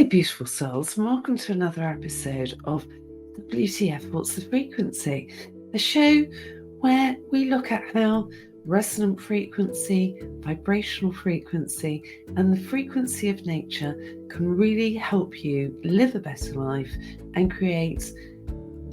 beautiful souls, and welcome to another episode of WTF What's the Frequency? A show where we look at how resonant frequency, vibrational frequency, and the frequency of nature can really help you live a better life and create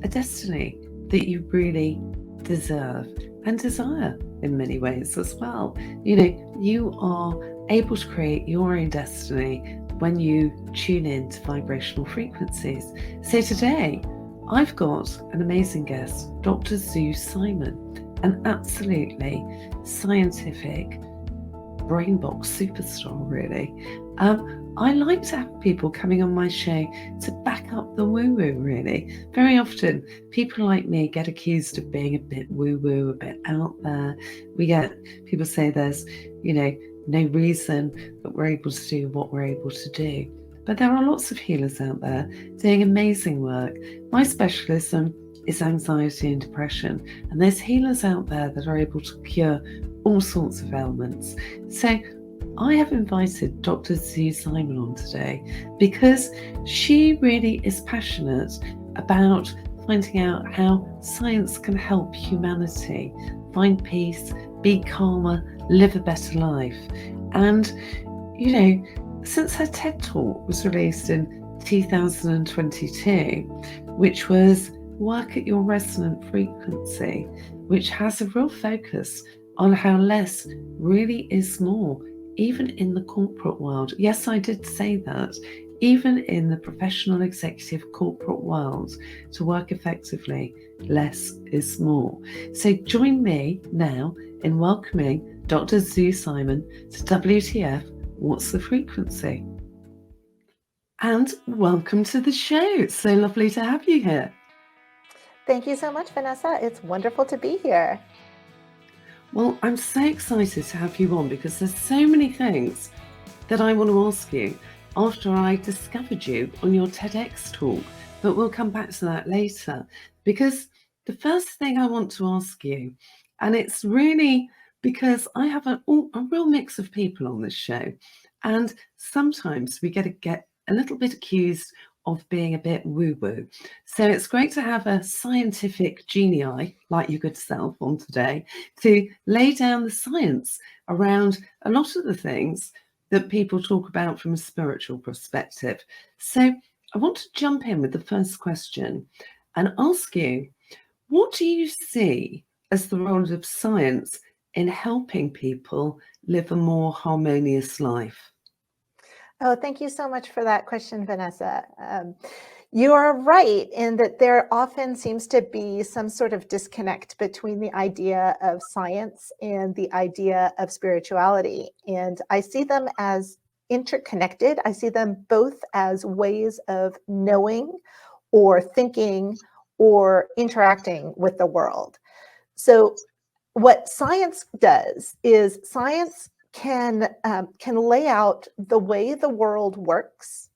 a destiny that you really deserve and desire in many ways as well. You are able to create your own destiny when you tune in to vibrational frequencies. So today, I've got an amazing guest, Dr. Sue Simon, an absolutely scientific brain box superstar, really. I like to have people coming on my show to back up the woo-woo, really. Very often, people like me get accused of being a bit woo-woo, a bit out there. We get people say there's, no reason that we're able to do what we're able to do. But there are lots of healers out there doing amazing work. My specialism is anxiety and depression, and there's healers out there that are able to cure all sorts of ailments. So I have invited Dr. Sue Simon on today because she really is passionate about finding out how science can help humanity find peace, be calmer, live a better life. And, since her TED Talk was released in 2022, which was Work at Your Resonant Frequency, which has a real focus on how less really is more, even in the corporate world. Yes, I did say that. Even in the professional executive corporate world, to work effectively, less is more. So join me now in welcoming Dr. Sue Simon to WTF What's the Frequency? And welcome to the show. It's so lovely to have you here. Thank you so much, Vanessa. It's wonderful to be here. Well, I'm so excited to have you on because there's so many things that I want to ask you after I discovered you on your TEDx talk, but we'll come back to that later. Because the first thing I want to ask you, and it's really because I have a real mix of people on this show, and sometimes we get a little bit accused of being a bit woo-woo. So it's great to have a scientific genii like your good self on today to lay down the science around a lot of the things that people talk about from a spiritual perspective. So I want to jump in with the first question and ask you, what do you see as the role of science in helping people live a more harmonious life? Oh, thank you so much for that question, Vanessa. You are right in that there often seems to be some sort of disconnect between the idea of science and the idea of spirituality. And I see them as interconnected. I see them both as ways of knowing or thinking or interacting with the world. So what science does is science can lay out the way the world works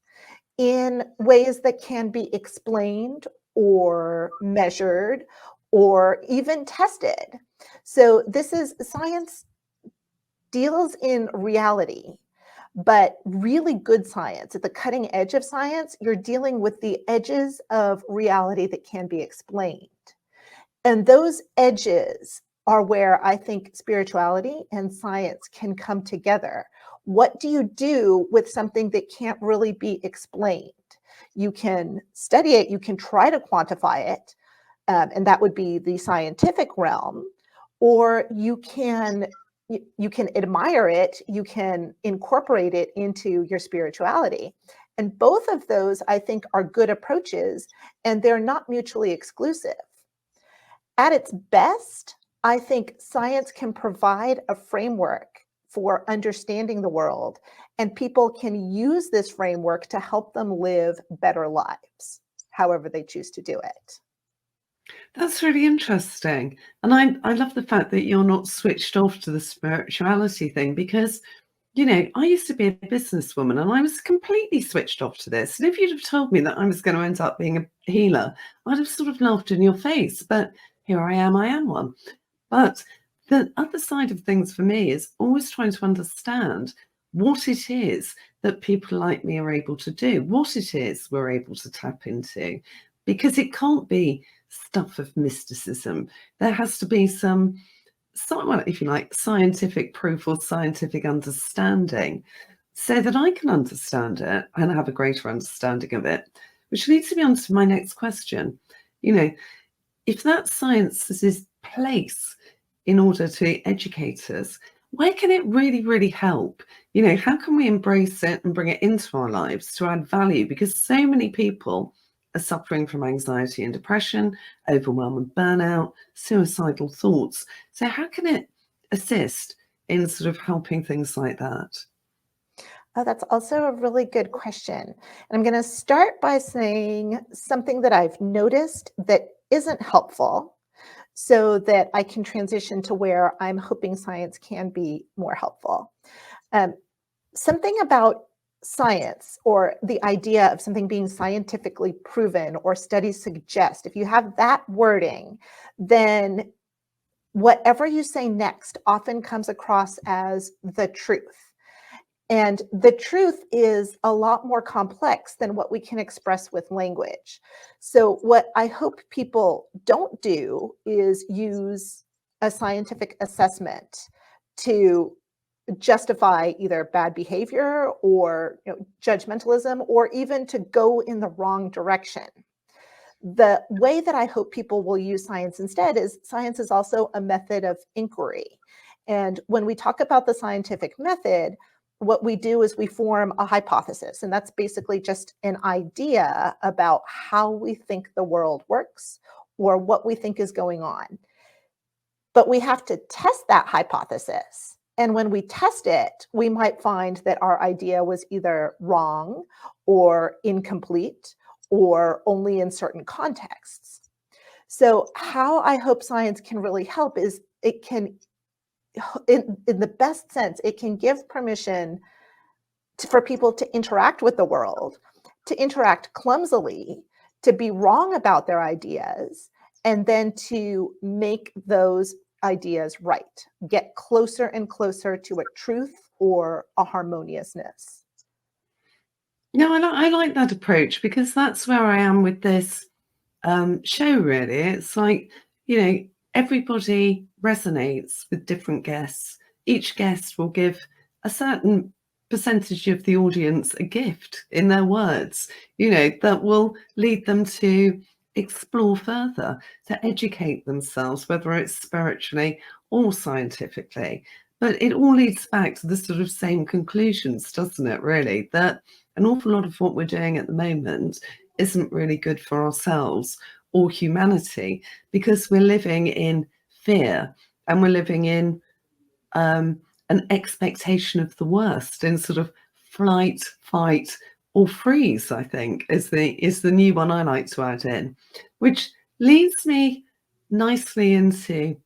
in ways that can be explained or measured or even tested. So this is science deals in reality, but really good science, at the cutting edge of science, you're dealing with the edges of reality that can be explained. And those edges are where I think spirituality and science can come together. What do you do with something that can't really be explained? You can study it, you can try to quantify it, and that would be the scientific realm, or you can admire it, you can incorporate it into your spirituality. And both of those, I think, are good approaches, and they're not mutually exclusive. At its best, I think science can provide a framework for understanding the world, and people can use this framework to help them live better lives, however they choose to do it. That's really interesting. And I love the fact that you're not switched off to the spirituality thing because, I used to be a businesswoman and I was completely switched off to this. And if you'd have told me that I was going to end up being a healer, I'd have sort of laughed in your face. But here I am one. But the other side of things for me is always trying to understand what it is that people like me are able to do, what it is we're able to tap into, because it can't be stuff of mysticism. There has to be some, well, if you like, scientific proof or scientific understanding so that I can understand it and have a greater understanding of it, which leads me on to my next question. You know, if that science is its place in order to educate us, where can it really, really help? You know, how can we embrace it and bring it into our lives to add value? Because so many people are suffering from anxiety and depression, overwhelm and burnout, suicidal thoughts. So how can it assist in sort of helping things like that? Oh, that's also a really good question. And I'm going to start by saying something that I've noticed that isn't helpful so that I can transition to where I'm hoping science can be more helpful. Um, Something about science or the idea of something being scientifically proven or studies suggest, if you have that wording, then whatever you say next often comes across as the truth. And the truth is a lot more complex than what we can express with language. So, what I hope people don't do is use a scientific assessment to justify either bad behavior or judgmentalism, or even to go in the wrong direction. The way that I hope people will use science instead is science is also a method of inquiry. And when we talk about the scientific method, what we do is we form a hypothesis, and that's basically just an idea about how we think the world works or what we think is going on. But we have to test that hypothesis. And when we test it, we might find that our idea was either wrong or incomplete or only in certain contexts. So, how I hope science can really help is it can, in the best sense, it can give permission for people to interact with the world, to interact clumsily, to be wrong about their ideas, and then to make those ideas right, get closer and closer to a truth or a harmoniousness. No, I like that approach because that's where I am with this show, really. It's like, you know, everybody resonates with different guests. Each guest will give a certain percentage of the audience a gift in their words, you know, that will lead them to explore further, to educate themselves, whether it's spiritually or scientifically. But it all leads back to the sort of same conclusions, doesn't it, really? That an awful lot of what we're doing at the moment isn't really good for ourselves or humanity because we're living in fear and we're living in an expectation of the worst in sort of flight, fight, or freeze, I think, is the new one I like to add in, which leads me nicely into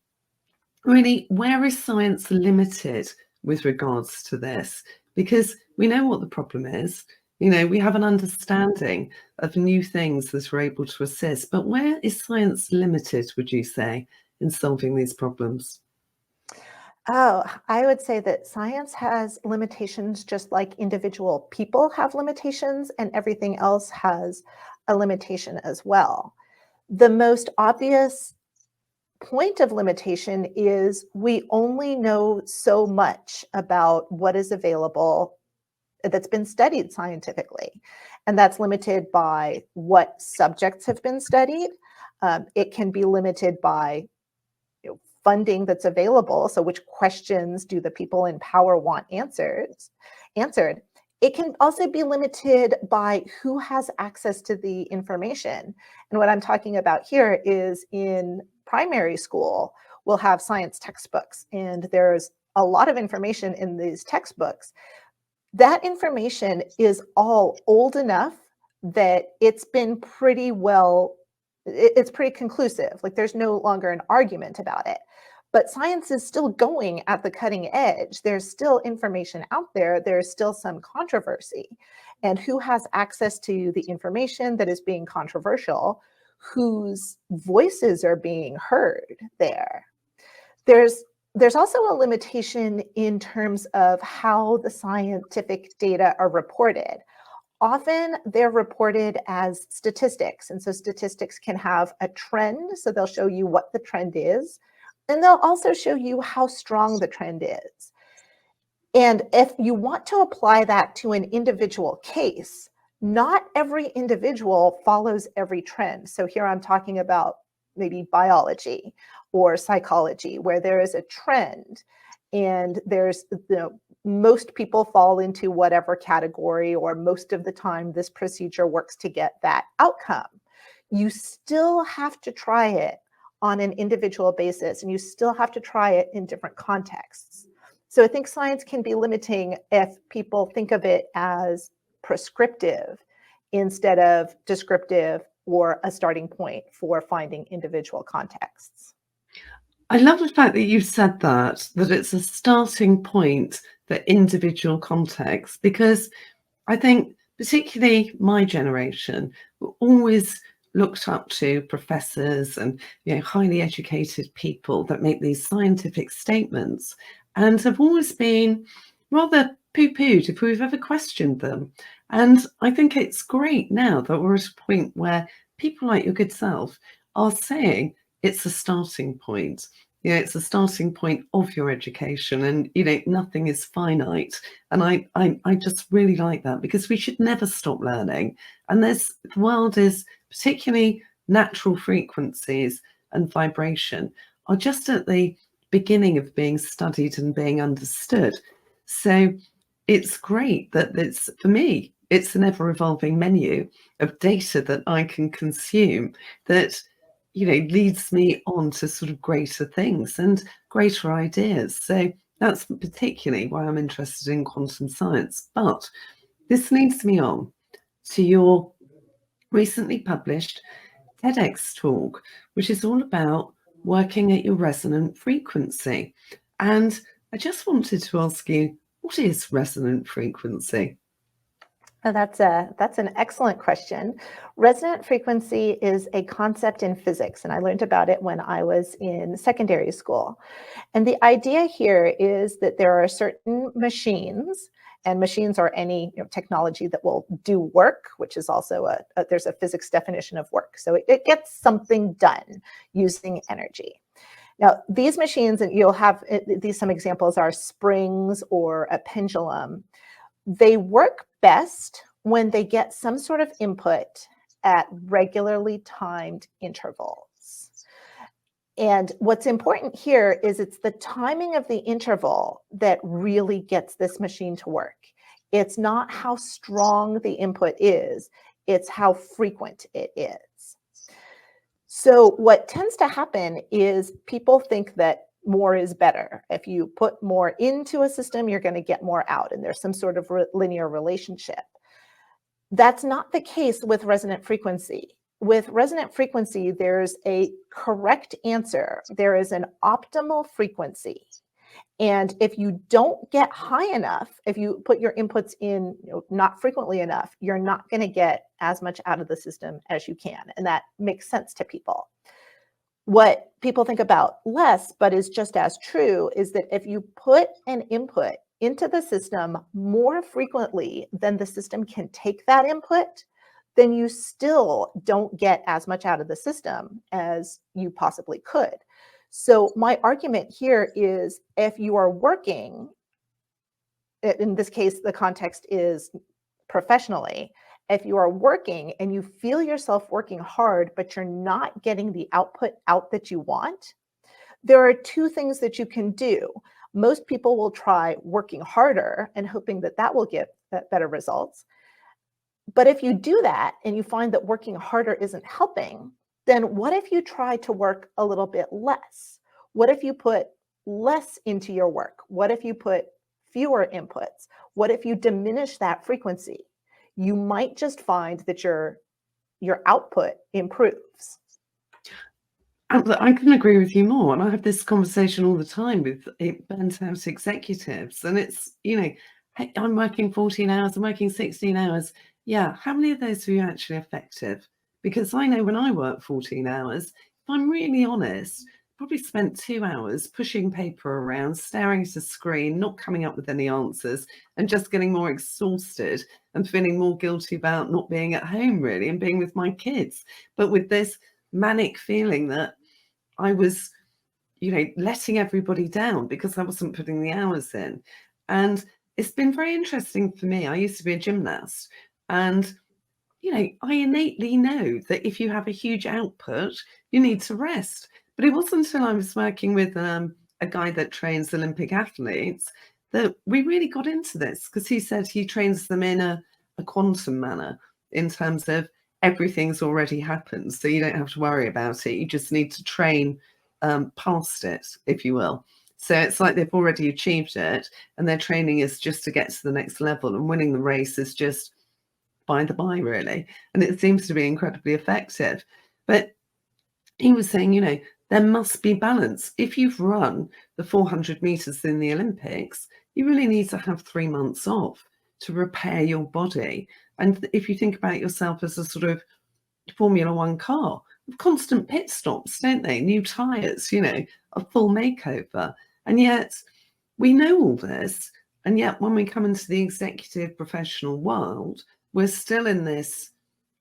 really where is science limited with regards to this? Because we know what the problem is. You know, we have an understanding of new things that are able to assist, but where is science limited, would you say, in solving these problems? Oh, I would say that science has limitations just like individual people have limitations, and everything else has a limitation as well. The most obvious point of limitation is we only know so much about what is available that's been studied scientifically. And that's limited by what subjects have been studied. It can be limited by funding that's available. So which questions do the people in power want answered? It can also be limited by who has access to the information. And what I'm talking about here is in primary school, we'll have science textbooks, and there's a lot of information in these textbooks. That information is all old enough that it's been it's pretty conclusive. Like there's no longer an argument about it. But science is still going at the cutting edge. There's still information out there. There's still some controversy. And who has access to the information that is being controversial? Whose voices are being heard there? There's There's also a limitation in terms of how the scientific data are reported. Often they're reported as statistics. And so statistics can have a trend. So they'll show you what the trend is. And they'll also show you how strong the trend is. And if you want to apply that to an individual case, not every individual follows every trend. So here I'm talking about maybe biology or psychology, where there is a trend and there's, most people fall into whatever category, or most of the time this procedure works to get that outcome. You still have to try it on an individual basis, and you still have to try it in different contexts. So I think science can be limiting if people think of it as prescriptive instead of descriptive, or a starting point for finding individual contexts. I love the fact that you said that it's a starting point for individual context, because I think particularly my generation always looked up to professors and highly educated people that make these scientific statements, and have always been rather poo-pooed if we've ever questioned them. And I think it's great now that we're at a point where people like your good self are saying it's a starting point. It's a starting point of your education, and nothing is finite. And I just really like that, because we should never stop learning. And the world is, particularly natural frequencies and vibration, are just at the beginning of being studied and being understood. So it's great that for me, it's an ever evolving menu of data that I can consume that leads me on to sort of greater things and greater ideas. So that's particularly why I'm interested in quantum science. But this leads me on to your recently published TEDx talk, which is all about working at your resonant frequency. And I just wanted to ask you, what is resonant frequency? That's an excellent question. Resonant frequency is a concept in physics, and I learned about it when I was in secondary school. And the idea here is that there are certain machines, and machines are any technology that will do work, which is also there's a physics definition of work. So it gets something done using energy. Now, these machines, and you'll have some examples are springs or a pendulum. They work best when they get some sort of input at regularly timed intervals. And what's important here is it's the timing of the interval that really gets this machine to work. It's not how strong the input is, it's how frequent it is. So what tends to happen is people think that more is better. If you put more into a system, you're going to get more out, and there's some sort of linear relationship. That's not the case with resonant frequency. With resonant frequency, there's a correct answer. There is an optimal frequency. And if you don't get high enough, if you put your inputs in not frequently enough, you're not going to get as much out of the system as you can. And that makes sense to people. What people think about less, but is just as true, is that if you put an input into the system more frequently than the system can take that input, then you still don't get as much out of the system as you possibly could. So my argument here is, if you are working, in this case, the context is professionally, if you are working and you feel yourself working hard, but you're not getting the output out that you want, there are two things that you can do. Most people will try working harder and hoping that that will get better results. But if you do that and you find that working harder isn't helping, then what if you try to work a little bit less? What if you put less into your work? What if you put fewer inputs? What if you diminish that frequency? You might just find that your output improves. I couldn't agree with you more. And I have this conversation all the time with burnt out executives. And it's, hey, I'm working 14 hours, I'm working 16 hours. Yeah, how many of those are you actually effective? Because I know when I work 14 hours, if I'm really honest, probably spent 2 hours pushing paper around, staring at a screen, not coming up with any answers, and just getting more exhausted and feeling more guilty about not being at home really and being with my kids. But with this manic feeling that I was, letting everybody down because I wasn't putting the hours in. And it's been very interesting for me. I used to be a gymnast, and I innately know that if you have a huge output, you need to rest. But it wasn't until I was working with a guy that trains Olympic athletes that we really got into this, because he said he trains them in a quantum manner, in terms of everything's already happened. So you don't have to worry about it. You just need to train past it, if you will. So it's like they've already achieved it, and their training is just to get to the next level, and winning the race is just by the by, really. And it seems to be incredibly effective. But he was saying, there must be balance. If you've run the 400 meters in the Olympics, you really need to have 3 months off to repair your body. And if you think about yourself as a sort of Formula One car, with constant pit stops, don't they? New tires, a full makeover. And yet we know all this. And yet when we come into the executive professional world, we're still in this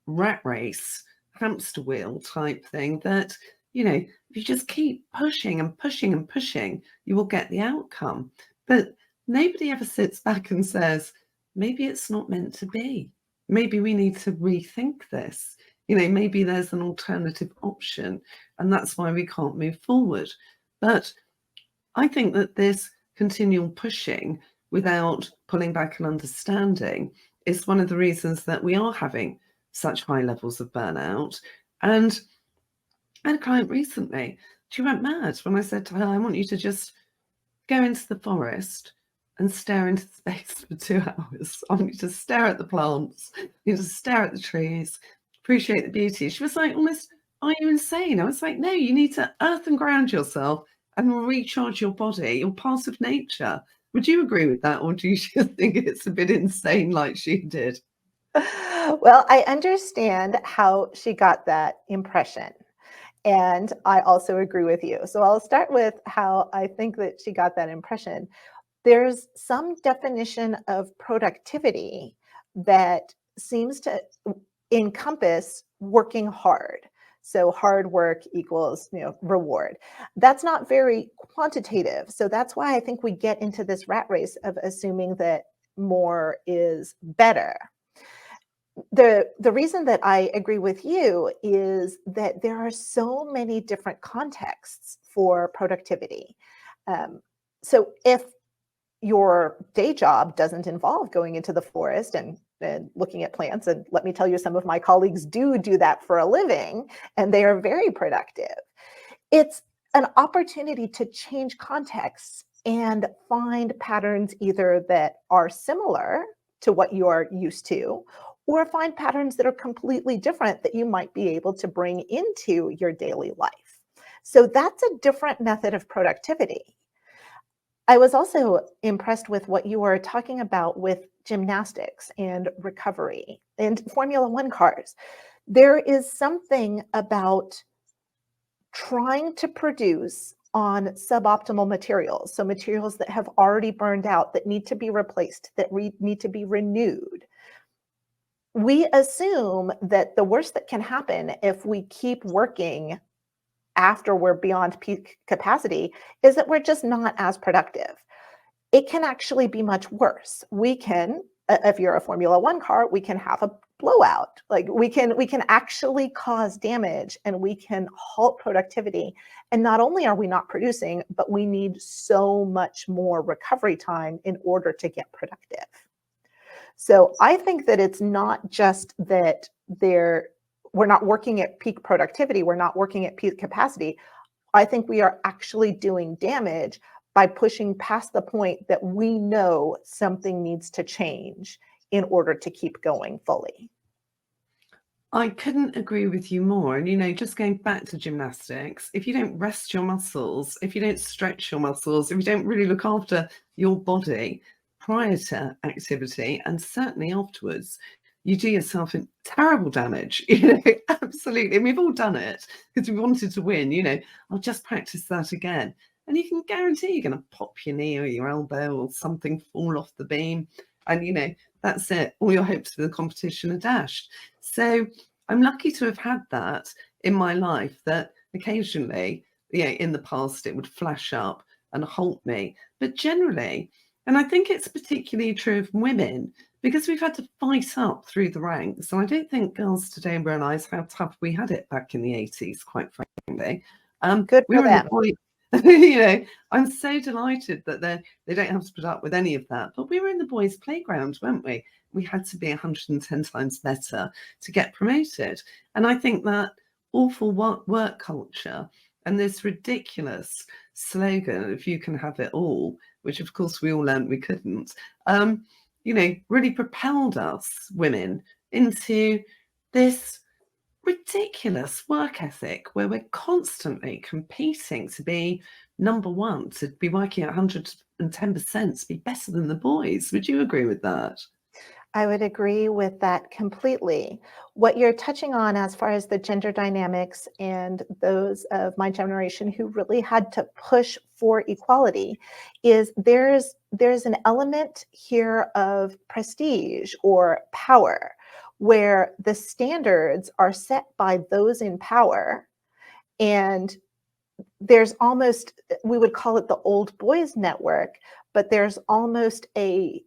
rat race, hamster wheel type thing that, if you just keep pushing and pushing and pushing, you will get the outcome. But nobody ever sits back and says, maybe it's not meant to be. Maybe we need to rethink this. Maybe there's an alternative option, and that's why we can't move forward. But I think that this continual pushing without pulling back and understanding is one of the reasons that we are having such high levels of burnout. And I had a client recently, she went mad when I said to her, I want you to just go into the forest and stare into space for 2 hours. I want you to stare at the plants, you to stare at the trees, appreciate the beauty. She was like, almost, are you insane? I was like, no, you need to earth and ground yourself and recharge your body. You're part of nature. Would you agree with that, or do you just think it's a bit insane like she did? Well, I understand how she got that impression. And I also agree with you. So I'll start with how I think that she got that impression. There's some definition of productivity that seems to encompass working hard. So hard work equals, reward. That's not very quantitative. So that's why I think we get into this rat race of assuming that more is better. The reason that I agree with you is that there are so many different contexts for productivity. So if your day job doesn't involve going into the forest and looking at plants, and let me tell you, some of my colleagues do that for a living, and they are very productive. It's an opportunity to change contexts and find patterns either that are similar to what you are used to, or find patterns that are completely different that you might be able to bring into your daily life. So that's a different method of productivity. I was also impressed with what you were talking about with gymnastics and recovery and Formula One cars. There is something about trying to produce on suboptimal materials, so materials that have already burned out, that need to be replaced, that need to be renewed. We assume that the worst that can happen if we keep working after we're beyond peak capacity is that we're just not as productive. It can actually be much worse. We can, if you're a Formula One car, we can have a blowout. Like we can actually cause damage, and we can halt productivity. And not only are we not producing, but we need so much more recovery time in order to get productive. So I think that it's not just that we're not working at peak productivity, we're not working at peak capacity. I think we are actually doing damage by pushing past the point that we know something needs to change in order to keep going fully. I couldn't agree with you more. And, just going back to gymnastics, if you don't rest your muscles, if you don't stretch your muscles, if you don't really look after your body prior to activity and certainly afterwards, you do yourself terrible damage, absolutely. And we've all done it because we wanted to win, I'll just practice that again. And you can guarantee you're going to pop your knee or your elbow or something fall off the beam. And, that's it. All your hopes for the competition are dashed. So I'm lucky to have had that in my life, that occasionally, in the past, it would flash up and halt me. But generally, and I think it's particularly true of women, because we've had to fight up through the ranks. And I don't think girls today realise how tough we had it back in the 80s, quite frankly. Good we for were in them. I'm so delighted that they don't have to put up with any of that. But we were in the boys' playground, weren't we? We had to be 110 times better to get promoted. And I think that awful work culture and this ridiculous slogan, if you can have it all, which of course we all learned we couldn't, really propelled us women into this ridiculous work ethic where we're constantly competing to be number one, to be working at 110%, to be better than the boys. Would you agree with that? I would agree with that completely. What you're touching on as far as the gender dynamics and those of my generation who really had to push for equality is there's an element here of prestige or power where the standards are set by those in power, and there's almost, we would call it the old boys network, but there's almost a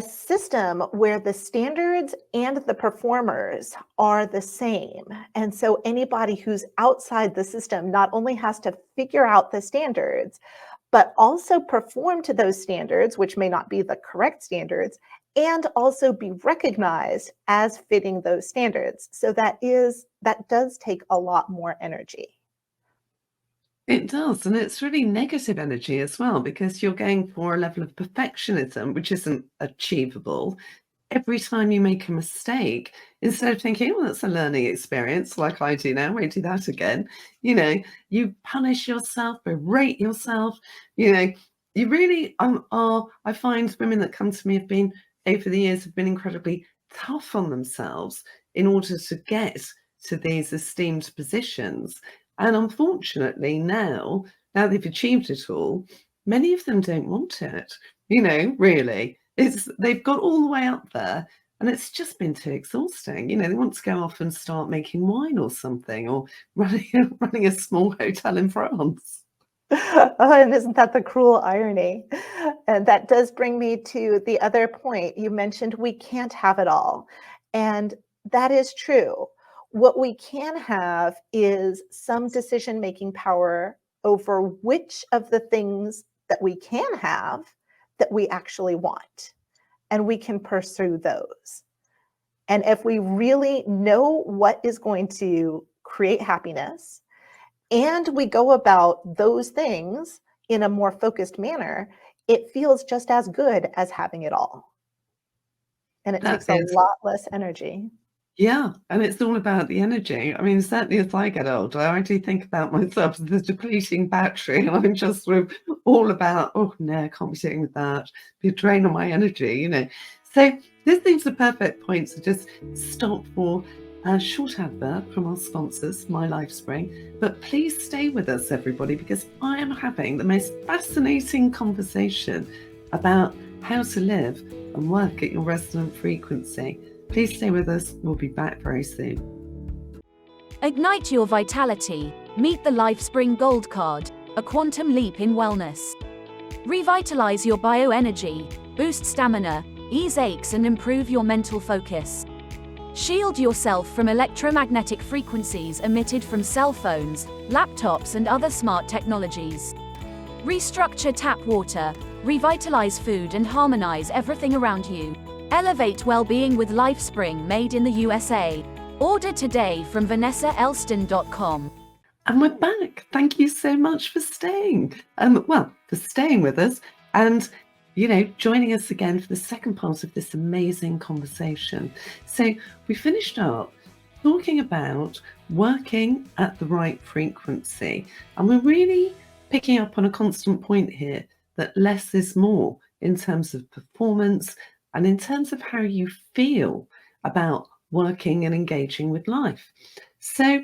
system where the standards and the performers are the same. And so anybody who's outside the system not only has to figure out the standards, but also perform to those standards, which may not be the correct standards, and also be recognized as fitting those standards. So that does take a lot more energy. It does, and it's really negative energy as well, because you're going for a level of perfectionism which isn't achievable. Every time you make a mistake, instead of thinking, oh, that's a learning experience like I do now, I won't do that again, you punish yourself, berate yourself, you really are. I find women that come to me have been, over the years, have been incredibly tough on themselves in order to get to these esteemed positions. And unfortunately now they've achieved it all, many of them don't want it, really. They've got all the way up there and it's just been too exhausting. They want to go off and start making wine or something, or running a small hotel in France. Oh, and isn't that the cruel irony? And that does bring me to the other point. You mentioned we can't have it all. And that is true. What we can have is some decision-making power over which of the things that we can have that we actually want. And we can pursue those. And if we really know what is going to create happiness, and we go about those things in a more focused manner, it feels just as good as having it all. And it takes a lot less energy. Yeah, and it's all about the energy. I mean, certainly as I get older, I do think about myself as a depleting battery, and I'm just sort of all about, oh no, I can't be sitting with that, be a drain on my energy, So this seems the perfect point to just stop for a short advert from our sponsors, My Lifespring. But please stay with us, everybody, because I am having the most fascinating conversation about how to live and work at your resonant frequency. Please stay with us. We'll be back very soon. Ignite your vitality. Meet the Lifespring Gold Card, a quantum leap in wellness. Revitalize your bioenergy, boost stamina, ease aches, and improve your mental focus. Shield yourself from electromagnetic frequencies emitted from cell phones, laptops, and other smart technologies. Restructure tap water, revitalize food, and harmonize everything around you. Elevate well-being with Lifespring, made in the USA. Order today from VanessaElston.com. And we're back. Thank you so much for staying. For staying with us and, joining us again for the second part of this amazing conversation. So we finished up talking about working at the right frequency. And we're really picking up on a constant point here that less is more in terms of performance, and in terms of how you feel about working and engaging with life. So,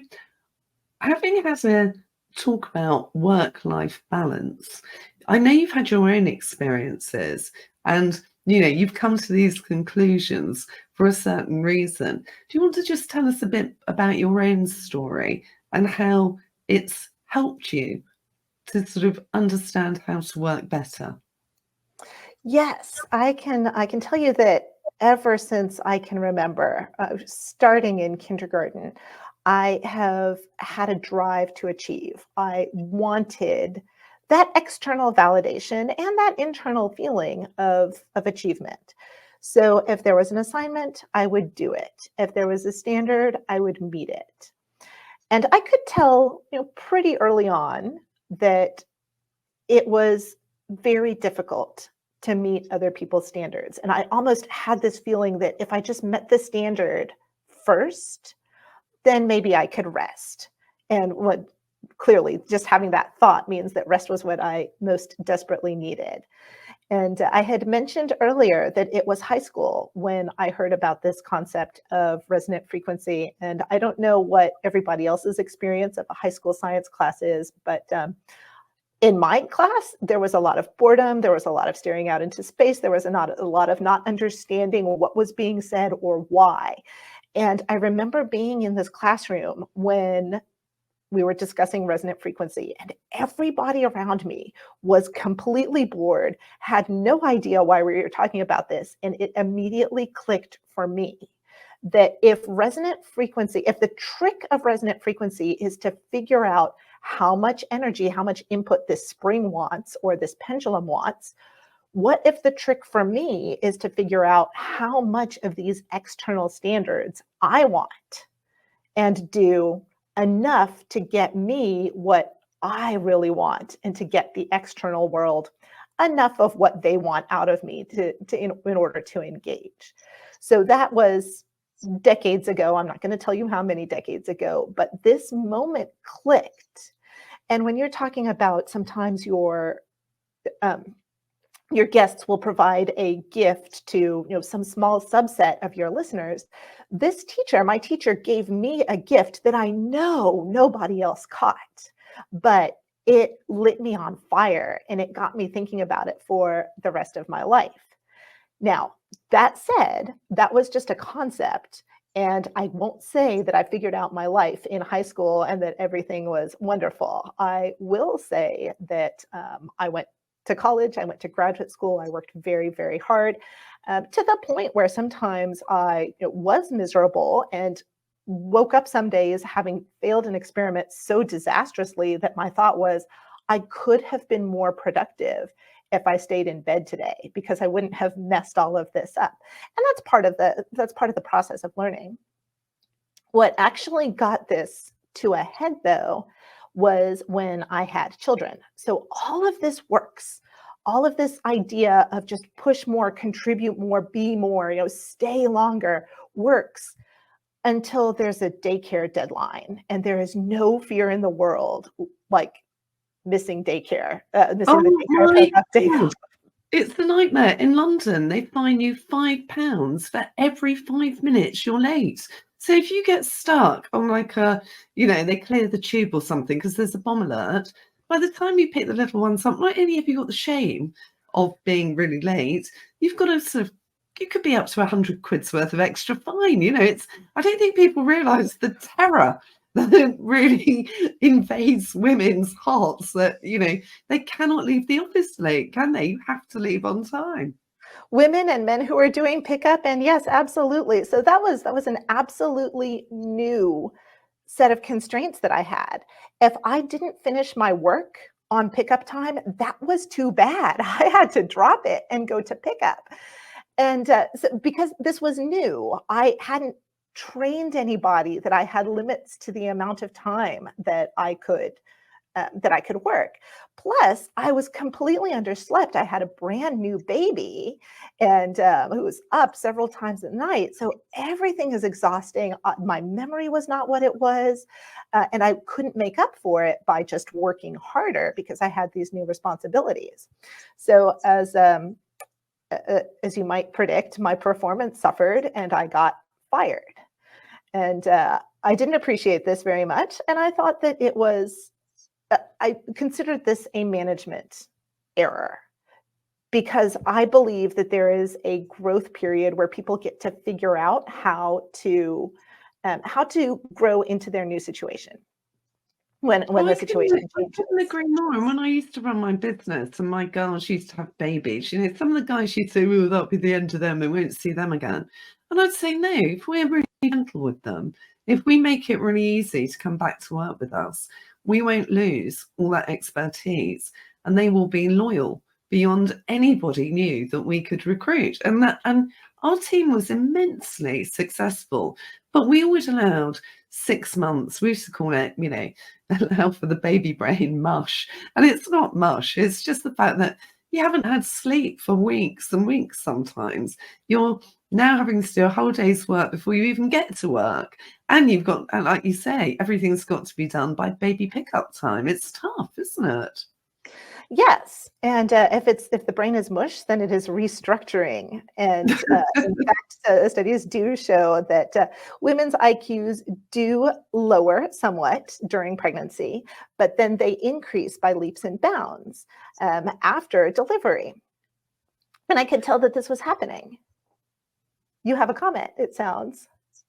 having had a talk about work-life balance, I know you've had your own experiences and you've come to these conclusions for a certain reason. Do you want to just tell us a bit about your own story and how it's helped you to sort of understand how to work better? Yes, I can tell you that ever since I can remember, starting in kindergarten, I have had a drive to achieve. I wanted that external validation and that internal feeling of achievement. So if there was an assignment, I would do it. If there was a standard, I would meet it. And I could tell, pretty early on that it was very difficult to meet other people's standards. And I almost had this feeling that if I just met the standard first, then maybe I could rest. And what clearly just having that thought means that rest was what I most desperately needed. And I had mentioned earlier that it was high school when I heard about this concept of resonant frequency. And I don't know what everybody else's experience of a high school science class is, but in my class, there was a lot of boredom. There was a lot of staring out into space. There was a lot of not understanding what was being said or why. And I remember being in this classroom when we were discussing resonant frequency, and everybody around me was completely bored, had no idea why we were talking about this. And it immediately clicked for me that if the trick of resonant frequency is to figure out how much energy, how much input this spring wants or this pendulum wants, what if the trick for me is to figure out how much of these external standards I want and do enough to get me what I really want and to get the external world enough of what they want out of me in order to engage. So that was decades ago. I'm not going to tell you how many decades ago, but this moment clicked. And when you're talking about sometimes your guests will provide a gift to some small subset of your listeners, my teacher gave me a gift that I know nobody else caught, but it lit me on fire and it got me thinking about it for the rest of my life. Now, that said, that was just a concept. And I won't say that I figured out my life in high school and that everything was wonderful. I will say that I went to college, I went to graduate school, I worked very, very hard to the point where sometimes I was miserable and woke up some days having failed an experiment so disastrously that my thought was, I could have been more productive if I stayed in bed today because I wouldn't have messed all of this up. And that's part of the process of learning. What actually got this to a head though was when I had children. So all of this works. All of this idea of just push more, contribute more, be more, stay longer works until there's a daycare deadline and there is no fear in the world like missing daycare, missing the Oh daycare my pickup day. God. It's the nightmare. In London, they fine you £5 for every 5 minutes you're late. So if you get stuck on like they clear the tube or something because there's a bomb alert, by the time you pick the little ones up, not only have you got the shame of being really late, you've got to it could be up to 100 quid's worth of extra fine. I don't think people realise the terror that really invades women's hearts that, they cannot leave the office late, can they? You have to leave on time. Women and men who are doing pickup, and yes, absolutely. So that was an absolutely new set of constraints that I had. If I didn't finish my work on pickup time, that was too bad. I had to drop it and go to pickup. And because this was new, I hadn't trained anybody that I had limits to the amount of time that I could work. Plus, I was completely underslept. I had a brand new baby and who was up several times at night. So everything is exhausting. My memory was not what it was. And I couldn't make up for it by just working harder because I had these new responsibilities. So as as you might predict, my performance suffered and I got fired. And I didn't appreciate this very much. And I thought that it was, I considered this a management error, because I believe that there is a growth period where people get to figure out how to grow into their new situation when the situation I changes. couldn't agree more. And when I used to run my business and my girls used to have babies, some of the guys used to say, "Oh, that'll be the end of them. We won't see them again." And I'd say, no, if we're really gentle with them, if we make it really easy to come back to work with us, we won't lose all that expertise, and they will be loyal beyond anybody new that we could recruit. And our team was immensely successful, but we always allowed 6 months. We used to call it, allow for the baby brain mush. And it's not mush. It's just the fact that you haven't had sleep for weeks and weeks sometimes. You're now having to do a whole day's work before you even get to work. And you've got, like you say, everything's got to be done by baby pickup time. It's tough, isn't it? Yes, and if the brain is mush, then it is restructuring. And in fact, studies do show that women's IQs do lower somewhat during pregnancy, but then they increase by leaps and bounds after delivery. And I could tell that this was happening. You have a comment, it sounds.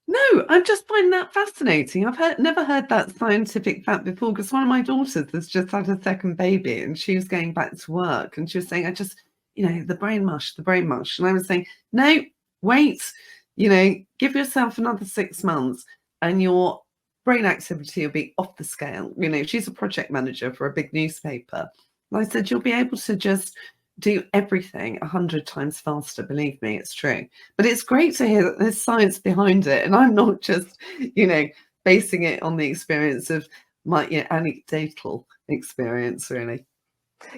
No, I just find that fascinating. I've never heard that scientific fact before, because one of my daughters has just had a second baby and she was going back to work and she was saying, the brain mush. And I was saying, no, wait, give yourself another 6 months and your brain activity will be off the scale. She's a project manager for a big newspaper. And I said, you'll be able to just do everything 100 times faster. Believe me, it's true. But it's great to hear that there's science behind it, and I'm not just basing it on the experience of my anecdotal experience, really.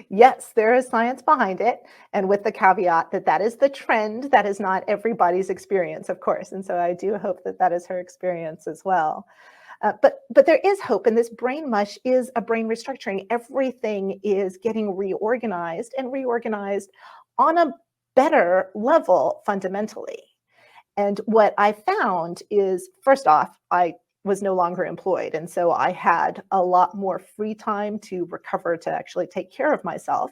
Yes, there is science behind it, and with the caveat that is the trend. That is not everybody's experience, of course, and so I do hope that is her experience as well. But there is hope, and this brain mush is a brain restructuring. Everything is getting reorganized on a better level fundamentally. And what I found is, first off, I was no longer employed, and so I had a lot more free time to recover, to actually take care of myself.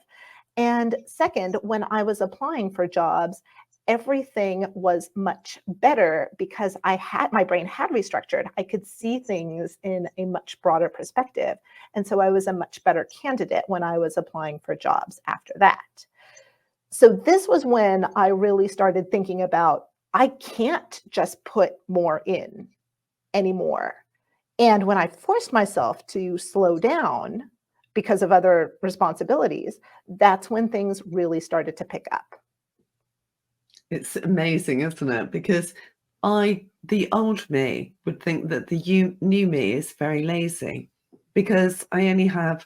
And second, when I was applying for jobs, everything was much better because my brain had restructured. I could see things in a much broader perspective. And so I was a much better candidate when I was applying for jobs after that. So this was when I really started thinking about, I can't just put more in anymore. And when I forced myself to slow down because of other responsibilities, that's when things really started to pick up. It's amazing, isn't it? Because the old me would think that the new me is very lazy, because I only have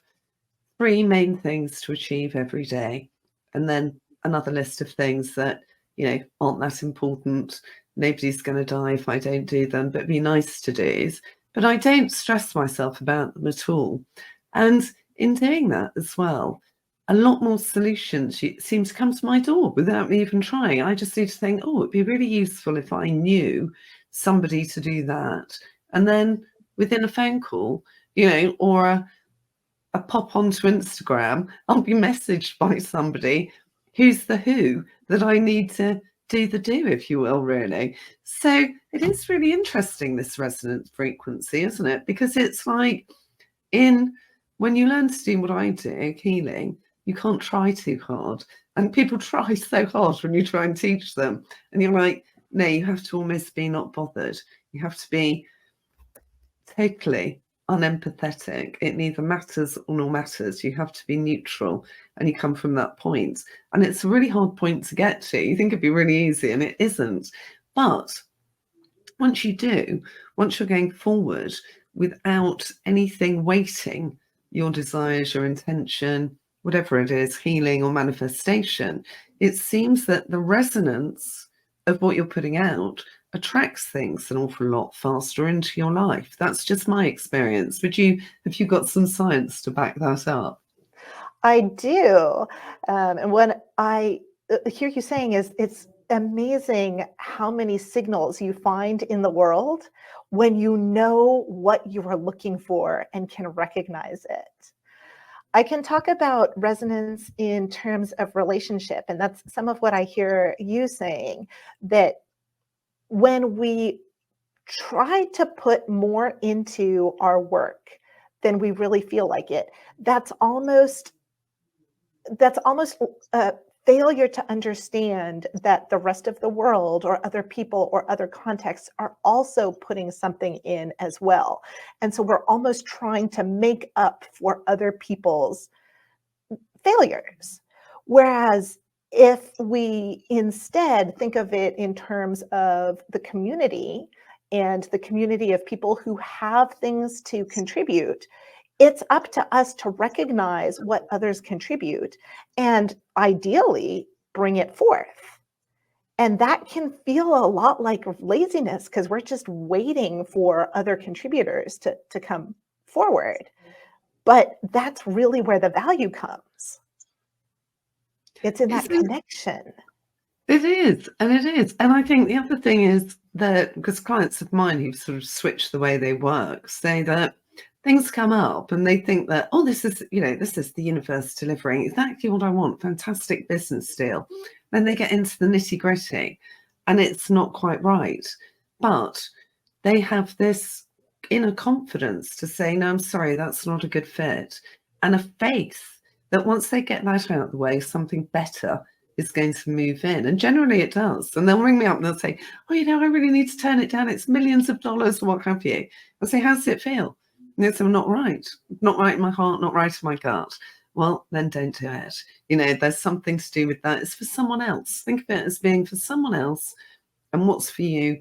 3 main things to achieve every day, and then another list of things that, aren't that important. Nobody's going to die if I don't do them, but be nice to do. But I don't stress myself about them at all. And in doing that as well, a lot more solutions seem to come to my door without me even trying. I just need to think, it'd be really useful if I knew somebody to do that. And then within a phone call, or a pop onto Instagram, I'll be messaged by somebody who's the who that I need to do the do, if you will, really. So it is really interesting, this resonance frequency, isn't it? Because it's like when you learn to do what I do, healing, you can't try too hard. And people try so hard when you try and teach them. And you're like, no, you have to almost be not bothered. You have to be totally unempathetic. It neither matters or no matters. You have to be neutral, and you come from that point. And it's a really hard point to get to. You think it'd be really easy, and it isn't. But once you do, once you're going forward without anything weighting your desires, your intention, whatever it is, healing or manifestation, it seems that the resonance of what you're putting out attracts things an awful lot faster into your life. That's just my experience. Have you got some science to back that up? I do. And when I hear you saying is it's amazing how many signals you find in the world when you know what you are looking for and can recognize it. I can talk about resonance in terms of relationship, and that's some of what I hear you saying, that when we try to put more into our work than we really feel like it, that's almost a failure to understand that the rest of the world or other people or other contexts are also putting something in as well. And so we're almost trying to make up for other people's failures. Whereas if we instead think of it in terms of the community and the community of people who have things to contribute, it's up to us to recognize what others contribute and ideally bring it forth. And that can feel a lot like laziness because we're just waiting for other contributors to come forward. But that's really where the value comes. It's in that connection. It is, and it is. And I think the other thing is that, because clients of mine who've sort of switched the way they work say that things come up and they think that, oh, this is the universe delivering exactly what I want, fantastic business deal. Then they get into the nitty gritty and it's not quite right. But they have this inner confidence to say, no, I'm sorry, that's not a good fit. And a faith that once they get that out of the way, something better is going to move in. And generally it does. And they'll ring me up and they'll say, oh, I really need to turn it down. It's millions of dollars or what have you. I'll say, how does it feel? And they'll say, not right in my heart, not right in my gut. Well, then don't do it. There's something to do with that. It's for someone else. Think of it as being for someone else. And what's for you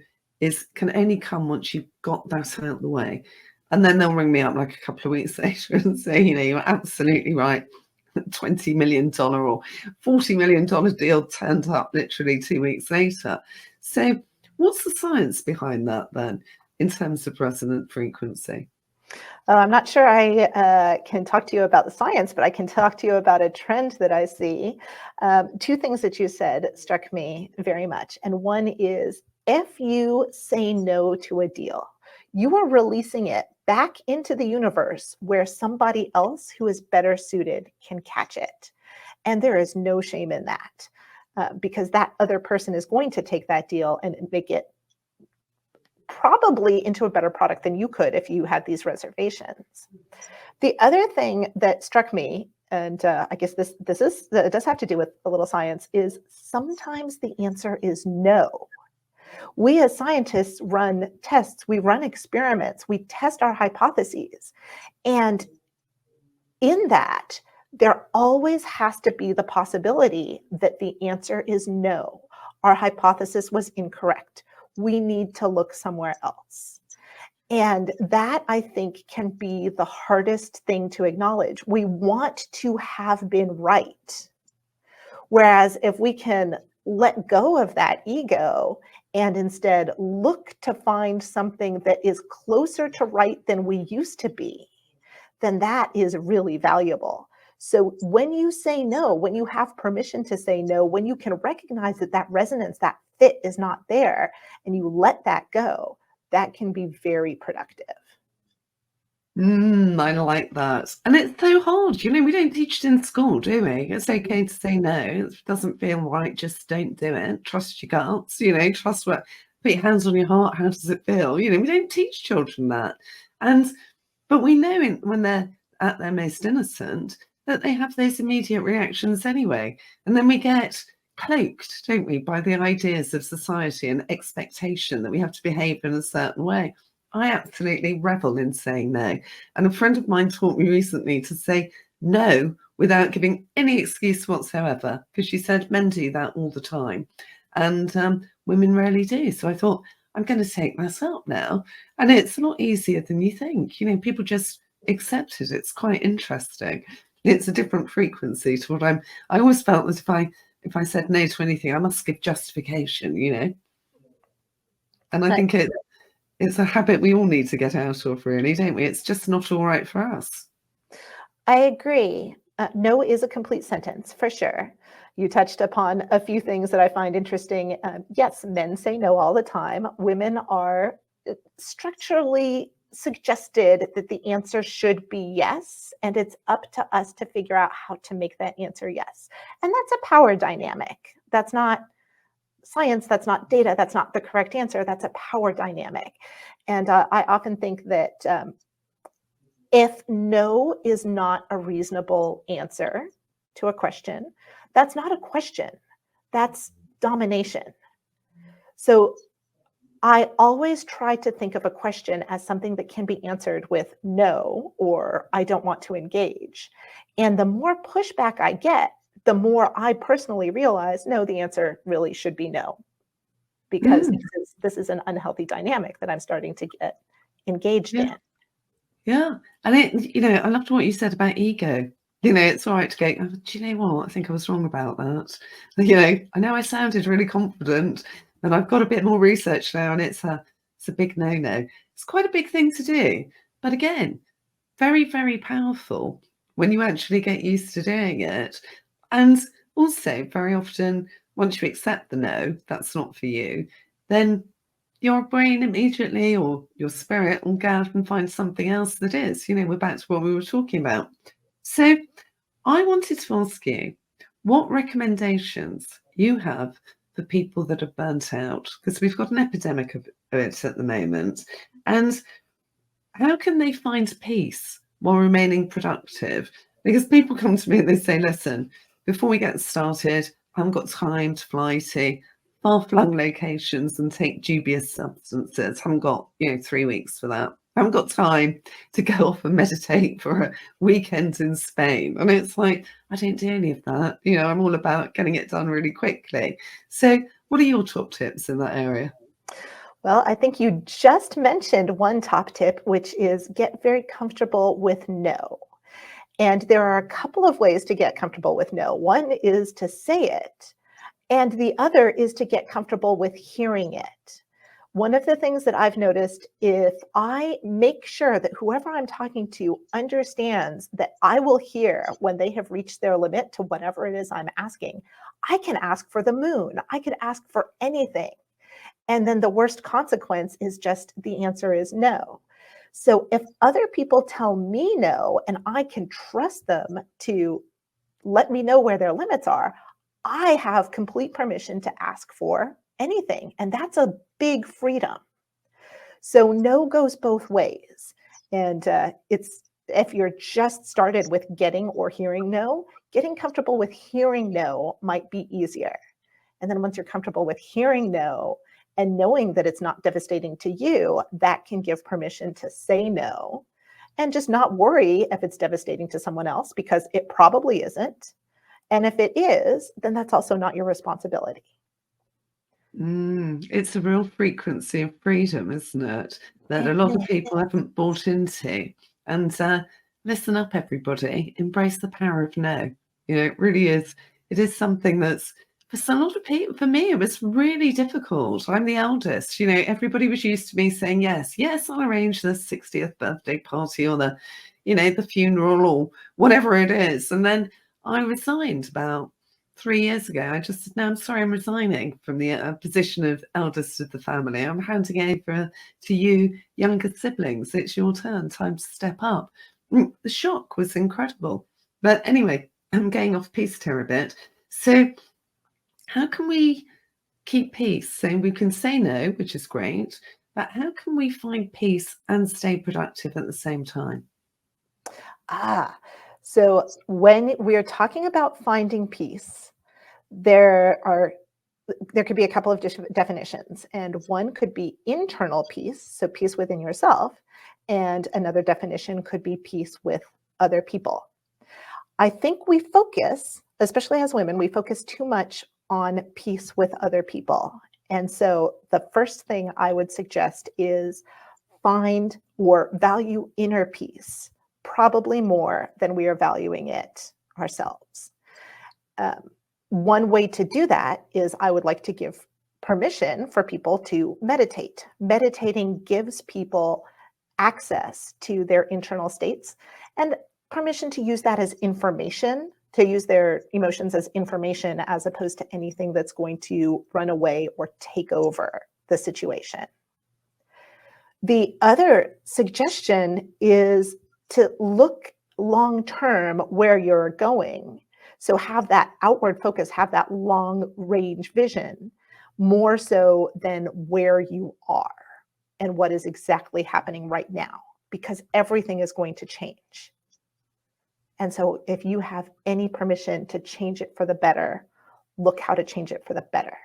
can only come once you've got that out of the way. And then they'll ring me up like a couple of weeks later and say, you're absolutely right. $20 million or $40 million deal turned up literally 2 weeks later. So what's the science behind that then in terms of resonant frequency? I'm not sure I can talk to you about the science, but I can talk to you about a trend that I see. Two things that you said struck me very much. And one is, if you say no to a deal, you are releasing it back into the universe where somebody else who is better suited can catch it. And there is no shame in that, because that other person is going to take that deal and make it probably into a better product than you could if you had these reservations. The other thing that struck me, and I guess this does have to do with a little science, is sometimes the answer is no. We as scientists run tests, we run experiments, we test our hypotheses. And in that, there always has to be the possibility that the answer is no. Our hypothesis was incorrect. We need to look somewhere else. And that, I think, can be the hardest thing to acknowledge. We want to have been right. Whereas if we can let go of that ego and instead look to find something that is closer to right than we used to be, then that is really valuable. So when you say no, when you have permission to say no, when you can recognize that resonance, that fit is not there, and you let that go, that can be very productive. I like that. And it's so hard. We don't teach it in school, do we? It's okay to say no. If it doesn't feel right, just don't do it. Trust your guts, trust put your hands on your heart. How does it feel? We don't teach children that. But we know when they're at their most innocent that they have those immediate reactions anyway. And then we get cloaked, don't we, by the ideas of society and expectation that we have to behave in a certain way. I absolutely revel in saying no. And a friend of mine taught me recently to say no without giving any excuse whatsoever, because she said men do that all the time. And women rarely do. So I thought, I'm going to take that up now. And it's a lot easier than you think. People just accept it. It's quite interesting. It's a different frequency to what I always felt that if I said no to anything, I must give justification, And I think it's a habit we all need to get out of, really, don't we? It's just not all right for us. I agree. No is a complete sentence, for sure. You touched upon a few things that I find interesting. Yes, men say no all the time. Women are structurally suggested that the answer should be yes, and it's up to us to figure out how to make that answer yes. And that's a power dynamic. That's not science, that's not data, that's not the correct answer, that's a power dynamic. And I often think that if no is not a reasonable answer to a question, that's not a question, that's domination. So I always try to think of a question as something that can be answered with no or I don't want to engage. And the more pushback I get, the more I personally realize, no, the answer really should be no, because Mm, this is an unhealthy dynamic that I'm starting to get engaged yeah. in. Yeah. And I loved what you said about ego. It's all right to go, oh, do you know what? I think I was wrong about that. I know I sounded really confident, and I've got a bit more research now, and it's a big no-no. It's quite a big thing to do. But again, very, very powerful when you actually get used to doing it. And also, very often, once you accept the no, that's not for you, then your brain immediately or your spirit will go out and find something else that is. We're back to what we were talking about. So I wanted to ask you what recommendations you have for people that are burnt out, because we've got an epidemic of it at the moment. And how can they find peace while remaining productive? Because people come to me and they say, listen, before we get started, I haven't got time to fly to far-flung locations and take dubious substances. I haven't got, 3 weeks for that. I haven't got time to go off and meditate for a weekend in Spain. And it's like, I don't do any of that. I'm all about getting it done really quickly. So what are your top tips in that area? Well, I think you just mentioned one top tip, which is get very comfortable with no. And there are a couple of ways to get comfortable with no. One is to say it, and the other is to get comfortable with hearing it. One of the things that I've noticed, if I make sure that whoever I'm talking to understands that I will hear when they have reached their limit to whatever it is I'm asking, I can ask for the moon. I could ask for anything. And then the worst consequence is just the answer is no. So if other people tell me no, and I can trust them to let me know where their limits are, I have complete permission to ask for anything. And that's a big freedom. So no goes both ways. And if you're just started with getting or hearing no, getting comfortable with hearing no might be easier. And then once you're comfortable with hearing no and knowing that it's not devastating to you, that can give permission to say no and just not worry if it's devastating to someone else, because it probably isn't. And if it is, then that's also not your responsibility. It's a real frequency of freedom, isn't it? That a lot of people haven't bought into. And listen up, everybody. Embrace the power of no. It really is. It is something that's, for a lot of people, for me, it was really difficult. I'm the eldest. Everybody was used to me saying, yes, I'll arrange the 60th birthday party or the funeral or whatever it is. And then I resigned about 3 years ago. I just said, no, I'm sorry, I'm resigning from the position of eldest of the family. I'm handing over to you younger siblings. It's your turn, time to step up. The shock was incredible. But anyway, I'm going off piece here a bit. So how can we keep peace? So we can say no, which is great, but how can we find peace and stay productive at the same time? So when we're talking about finding peace, there could be a couple of definitions, and one could be internal peace, so peace within yourself, and another definition could be peace with other people. I think we focus, especially as women, we focus too much on peace with other people. And so the first thing I would suggest is find or value inner peace, probably more than we are valuing it ourselves. One way to do that is I would like to give permission for people to meditate. Meditating gives people access to their internal states and permission to use that as information to use their emotions as information as opposed to anything that's going to run away or take over the situation. The other suggestion is to look long-term where you're going. So have that outward focus, have that long range vision, more so than where you are and what is exactly happening right now, because everything is going to change. And so if you have any permission to change it for the better, look how to change it for the better.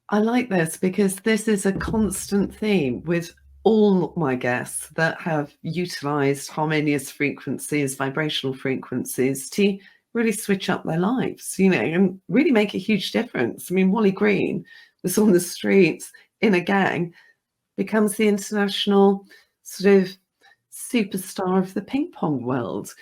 I like this because this is a constant theme with all my guests that have utilized harmonious frequencies, vibrational frequencies to really switch up their lives, and really make a huge difference. I mean, Wally Green was on the streets in a gang, becomes the international sort of superstar of the ping pong world,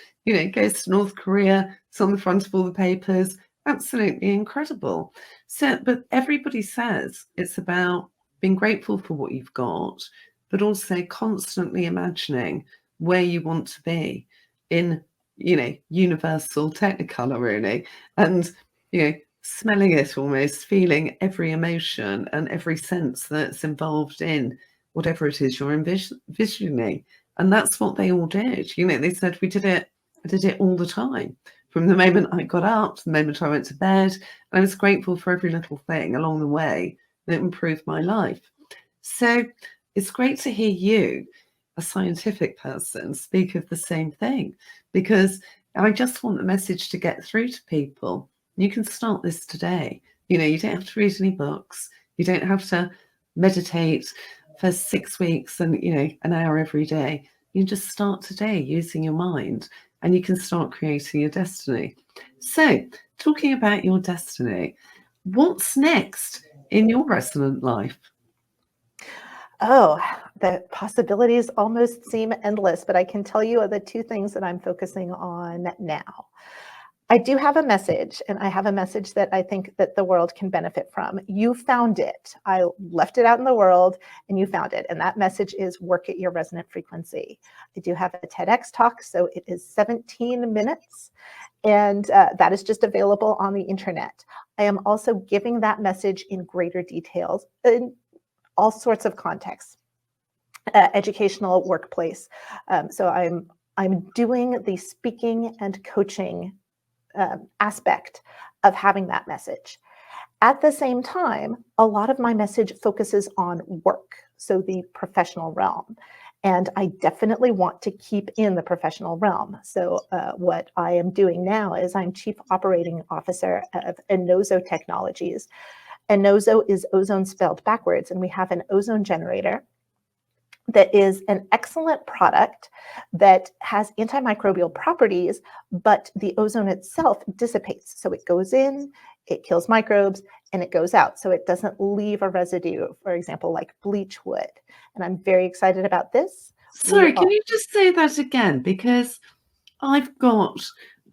goes to North Korea, it's on the front of all the papers, absolutely incredible. So, but everybody says it's about being grateful for what you've got, but also constantly imagining where you want to be in, universal technicolor, really, and, smelling it almost, feeling every emotion and every sense that's involved in whatever it is you're envisioning. And that's what they all did. They said, I did it all the time. From the moment I got up to the moment I went to bed, and I was grateful for every little thing along the way that improved my life. So it's great to hear you, a scientific person, speak of the same thing, because I just want the message to get through to people. You can start this today. You don't have to read any books. You don't have to meditate for 6 weeks and, an hour every day. You just start today using your mind, and you can start creating your destiny. So, talking about your destiny, what's next in your resonant life? Oh, the possibilities almost seem endless, but I can tell you the two things that I'm focusing on now. I do have a message, and I have a message that I think that the world can benefit from. You found it. I left it out in the world, and you found it. And that message is work at your resonant frequency. I do have a TEDx talk, so it is 17 minutes, and that is just available on the internet. I am also giving that message in greater details in all sorts of contexts, educational, workplace. So I'm doing the speaking and coaching aspect of having that message. At the same time, a lot of my message focuses on work, so the professional realm. And I definitely want to keep in the professional realm. So what I am doing now is I'm Chief Operating Officer of Enozo Technologies. Enozo is ozone spelled backwards, and we have an ozone generator that is an excellent product that has antimicrobial properties, but the ozone itself dissipates. So it goes in, it kills microbes, and it goes out. So it doesn't leave a residue, for example, like bleach would. And I'm very excited about this. Sorry, can you just say that again? Because I've got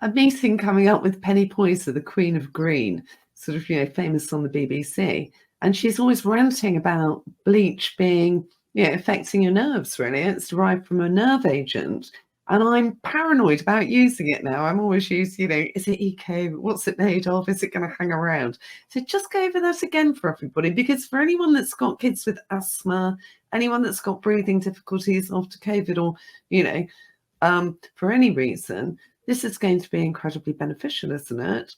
a meeting coming up with Penny Poyser, the Queen of Green, sort of, famous on the BBC. And she's always ranting about bleach being, affecting your nerves, really. It's derived from a nerve agent. And I'm paranoid about using it now. I'm always using, is it eco? What's it made of? Is it going to hang around? So just go over that again for everybody, because for anyone that's got kids with asthma, anyone that's got breathing difficulties after COVID, or, for any reason, this is going to be incredibly beneficial, isn't it?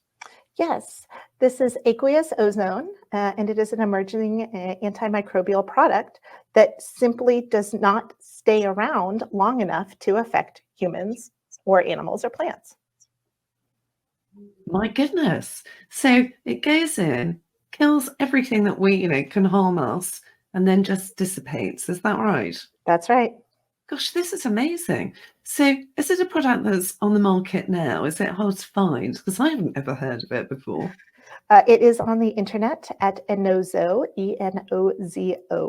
Yes, this is aqueous ozone, and it is an emerging antimicrobial product that simply does not stay around long enough to affect humans or animals or plants. My goodness. So it goes in, kills everything that we, can harm us, and then just dissipates. Is that right? That's right. Gosh, this is amazing. So is it a product that's on the market now? Is it hard to find? Because I haven't ever heard of it before. It is on the internet at enozo, enozo.com.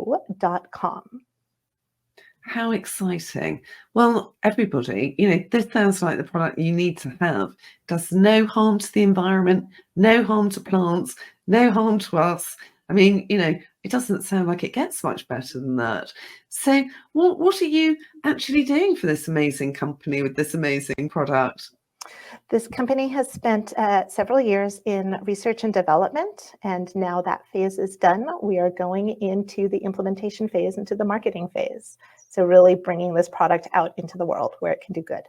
How exciting. Well, everybody, this sounds like the product you need to have. Does no harm to the environment, no harm to plants, no harm to us. I mean, it doesn't sound like it gets much better than that. So what are you actually doing for this amazing company with this amazing product? This company has spent several years in research and development, and now that phase is done, we are going into the implementation phase, into the marketing phase. So really bringing this product out into the world where it can do good.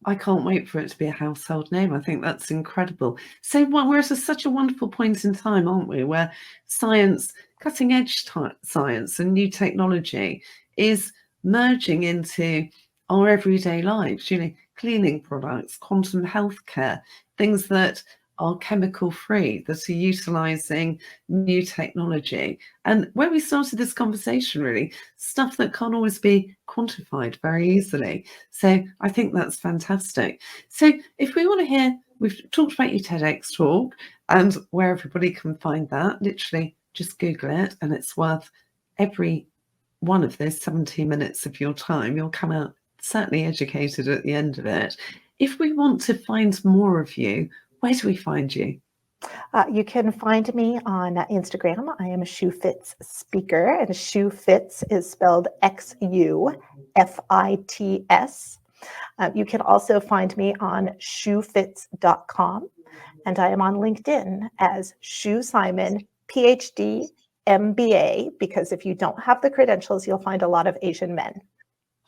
I can't wait for it to be a household name. I think that's incredible. So we're at such a wonderful point in time, aren't we, where science, cutting edge science and new technology is merging into our everyday lives, cleaning products, quantum healthcare, things that are chemical free, that are utilizing new technology. And where we started this conversation, really, stuff that can't always be quantified very easily. So I think that's fantastic. So if we want to hear, we've talked about your TEDx talk and where everybody can find that, literally just Google it, and it's worth every one of those 17 minutes of your time. You'll come out certainly educated at the end of it. If we want to find more of you, where do we find you? You can find me on Instagram. I am a Shoe Fits speaker, and Shoe Fits is spelled XUFITS. You can also find me on shoefits.com, and I am on LinkedIn as Shoe Simon, PhD, MBA, because if you don't have the credentials, you'll find a lot of Asian men.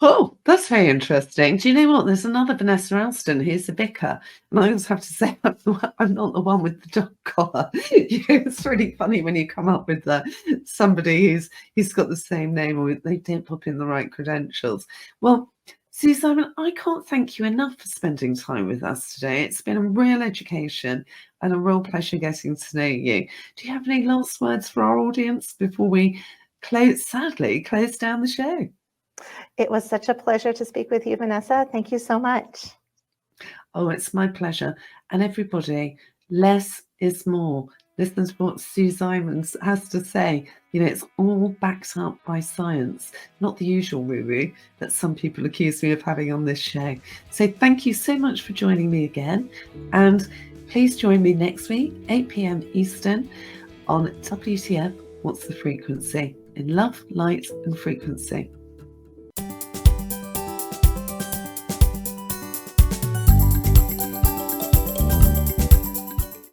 Oh, that's very interesting. Do you know what? There's another Vanessa Alston who's a vicar. And I always have to say, I'm not the one with the dog collar. It's really funny when you come up with somebody who's got the same name or they don't pop in the right credentials. Well, Sue Simon, I can't thank you enough for spending time with us today. It's been a real education and a real pleasure getting to know you. Do you have any last words for our audience before we sadly close down the show? It was such a pleasure to speak with you, Vanessa. Thank you so much. Oh, it's my pleasure. And everybody, less is more. Listen to what Sue Simons has to say. It's all backed up by science, not the usual woo-woo that some people accuse me of having on this show. So thank you so much for joining me again. And please join me next week, 8 p.m. Eastern, on WTF, What's the Frequency? In love, light, and frequency.